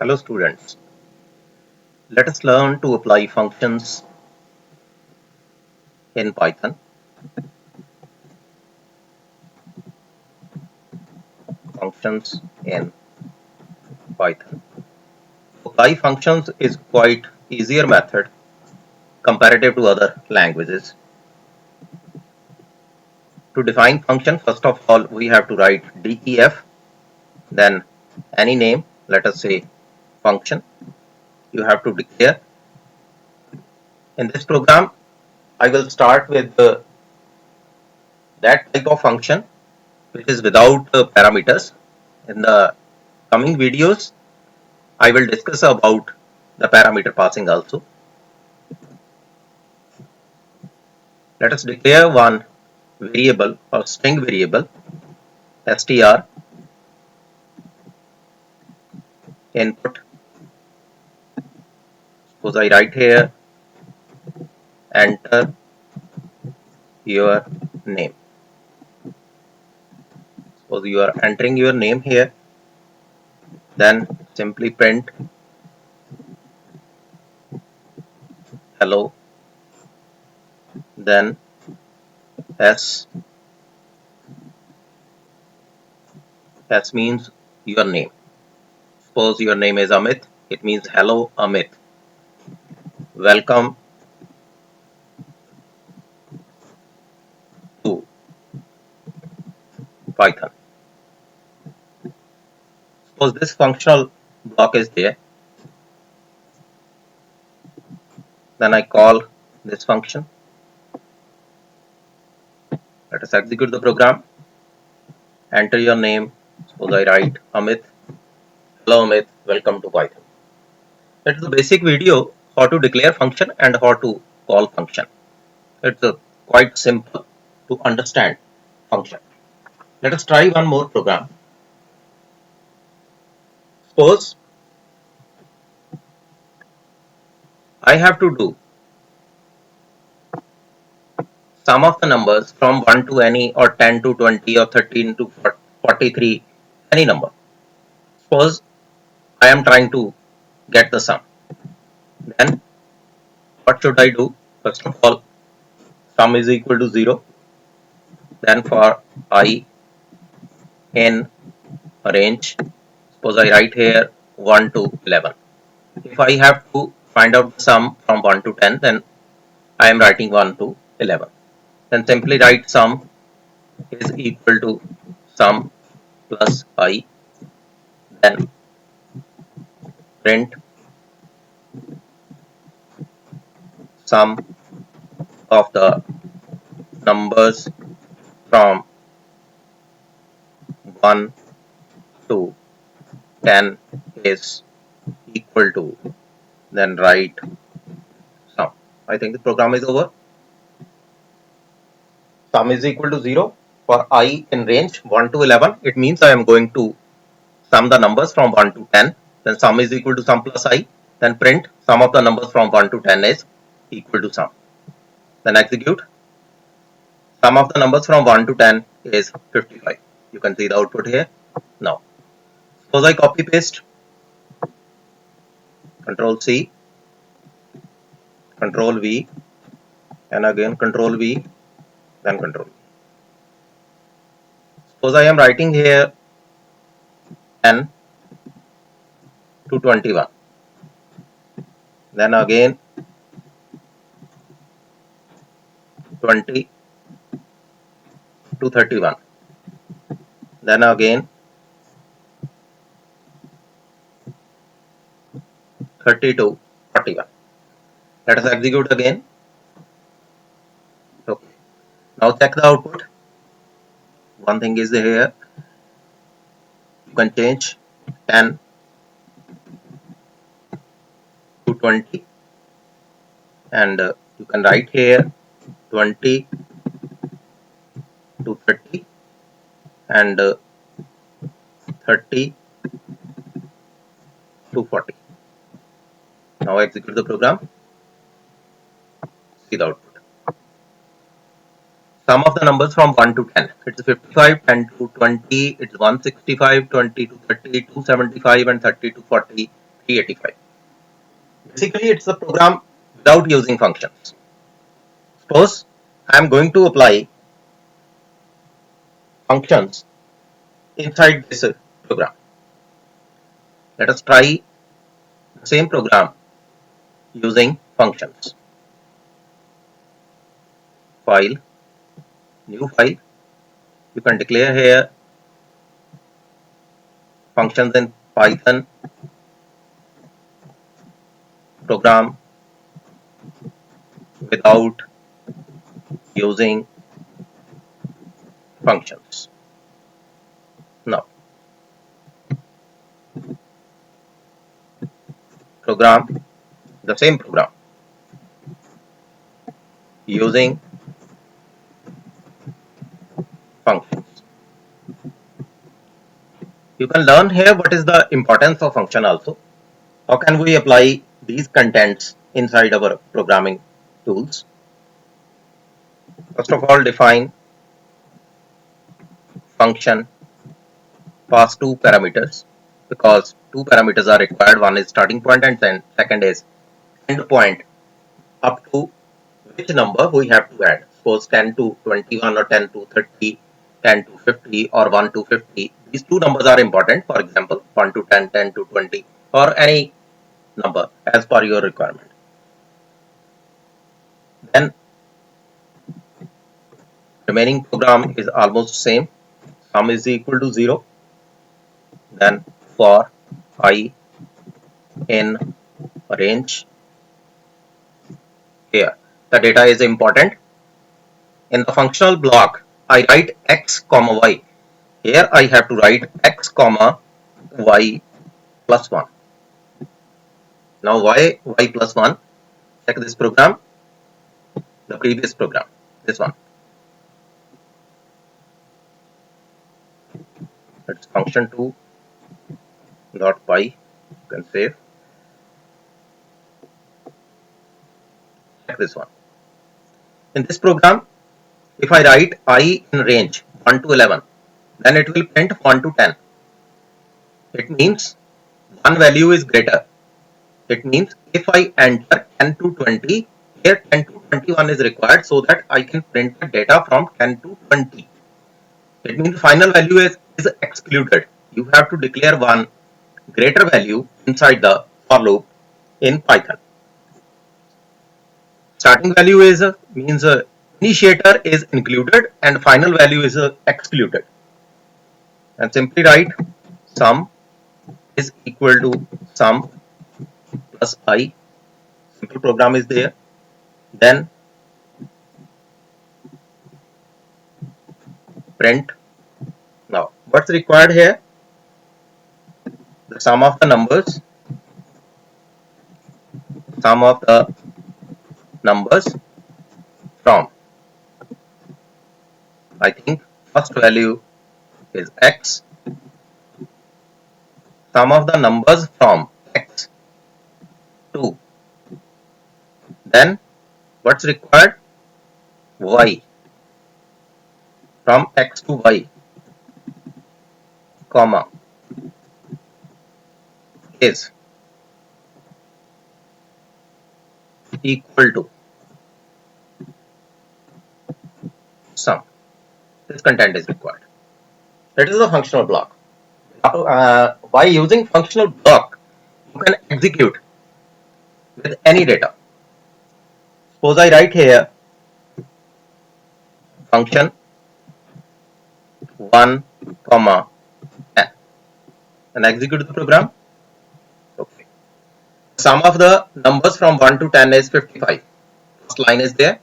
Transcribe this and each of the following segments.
Hello students, let us learn to apply functions in Python. Functions in Python. Apply functions is quite easier method comparative to other languages. To define function, first of all we have to write def, then any name, let us say function. You have to declare. In this program I will start with that type of function which is without parameters. In the coming videos I will discuss about the parameter passing also. Let us declare one variable or string variable str input. Suppose I write here enter your name. Suppose you are entering your name here, then simply print hello, then s means your name. Suppose your name is Amit, it means hello Amit, welcome to Python. Suppose this functional block is there, then I call this function. Let us execute the program. Enter your name. Suppose I write Amit. Hello Amit, welcome to Python. That is the basic video how to declare function and how to call function. It's quite simple to understand function. Let us try one more program. Suppose I have to do sum of the numbers from 1 to any or 10 to 20 or 13 to 43, any number. Suppose I am trying to get the sum. Then what should I do? First of all, sum is equal to 0. Then for I in a range, suppose I write here 1 to 11. If I have to find out the sum from 1 to 10, then I am writing 1 to 11. Then simply write sum is equal to sum plus I. Then print sum of the numbers from 1 to 10 is equal to, then write sum. I think the program is over. Sum is equal to 0 for I in range 1 to 11. It means I am going to sum the numbers from 1 to 10. Then sum is equal to sum plus I. Then print sum of the numbers from 1 to 10 is equal to sum. Then execute. Sum of the numbers from 1 to 10 is 55. You can see the output here. Now, suppose I copy paste, Control C, Control V, and again Control V, then Control V. Suppose I am writing here 10 to 21. Then again 20 to 31. Then again 30 to 41. Let us execute again. Okay. Now check the output. One thing is here. You can change 10 to 20, and you can write here 20 to 30 and 30 to 40. Now execute the program. See the output. Sum of the numbers from 1 to 10. It's 55, 10 to 20, it's 165, 20 to 30, 275 and 30 to 40. 385. Basically, it's the program without using functions. Suppose I am going to apply functions inside this program. Let us try the same program using functions. File, new file. You can declare here functions in Python, program without using functions. Now, program, the same program using functions. You can learn here what is the importance of function also. How can we apply these contents inside our programming tools? First of all, define function, pass two parameters because two parameters are required. One is starting point and then second is end point, up to which number we have to add. Suppose 10 to 21 or 10 to 30, 10 to 50 or 1 to 50. These two numbers are important. For example, 1 to 10, 10 to 20 or any number as per your requirement. Then remaining program is almost same. Sum is equal to 0. Then for I in range, here the data is important. In the functional block, I write x comma y. Here I have to write x comma y plus 1. Now y plus 1. Check this program, the previous program, this one. It's function 2 dot py. You can save. Check this one. In this program, if I write I in range 1 to 11, then it will print 1 to 10. It means one value is greater. It means if I enter 10 to 20, here 10 to 21 is required so that I can print the data from 10 to 20. It means final value is excluded. You have to declare one greater value inside the for loop in Python. Starting value is means initiator is included and final value is excluded. And simply write sum is equal to sum plus I. Simple program is there. Then print. Now what's required here? The sum of the numbers. Sum of the numbers from, I think first value is x. Sum of the numbers from x to, then what's required? Y, from x to y, comma, is equal to sum. This content is required. That is the functional block. By using functional block, you can execute with any data. Suppose I write here function 1, comma 10 and execute the program. Okay. Sum of the numbers from 1 to 10 is 55. First line is there.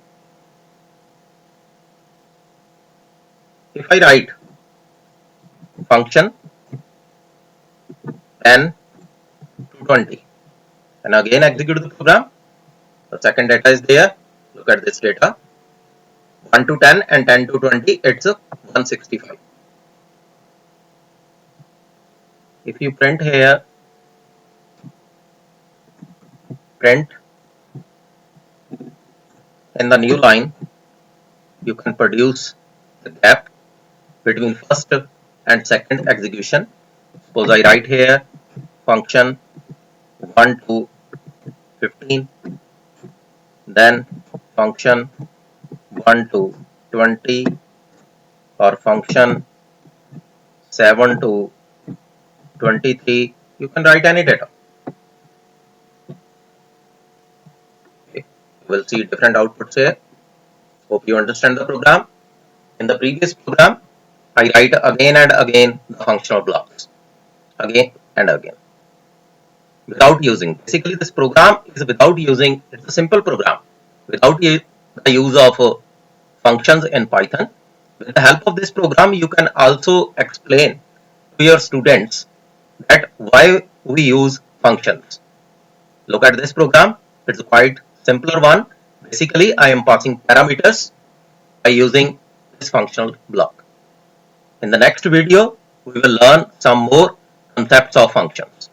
If I write function 10 to 20 and again execute the program, the second data is there. Look at this data, 1 to 10 and 10 to 20, it's 165. If you print here, print in the new line, you can produce the gap between first and second execution. Suppose I write here function 1 to 15, then function 1 to 20, or function 7 to 23. You can write any data. Okay. You will see different outputs here. Hope you understand the program. In the previous program, I write again and again the functional blocks, again and again, without using. Basically, this program is without using. It's a simple program without the use of functions in Python. With the help of this program, you can also explain to your students that why we use functions. Look at this program. It's quite simpler one. Basically, I am passing parameters by using this functional block. In the next video, we will learn some more concepts of functions.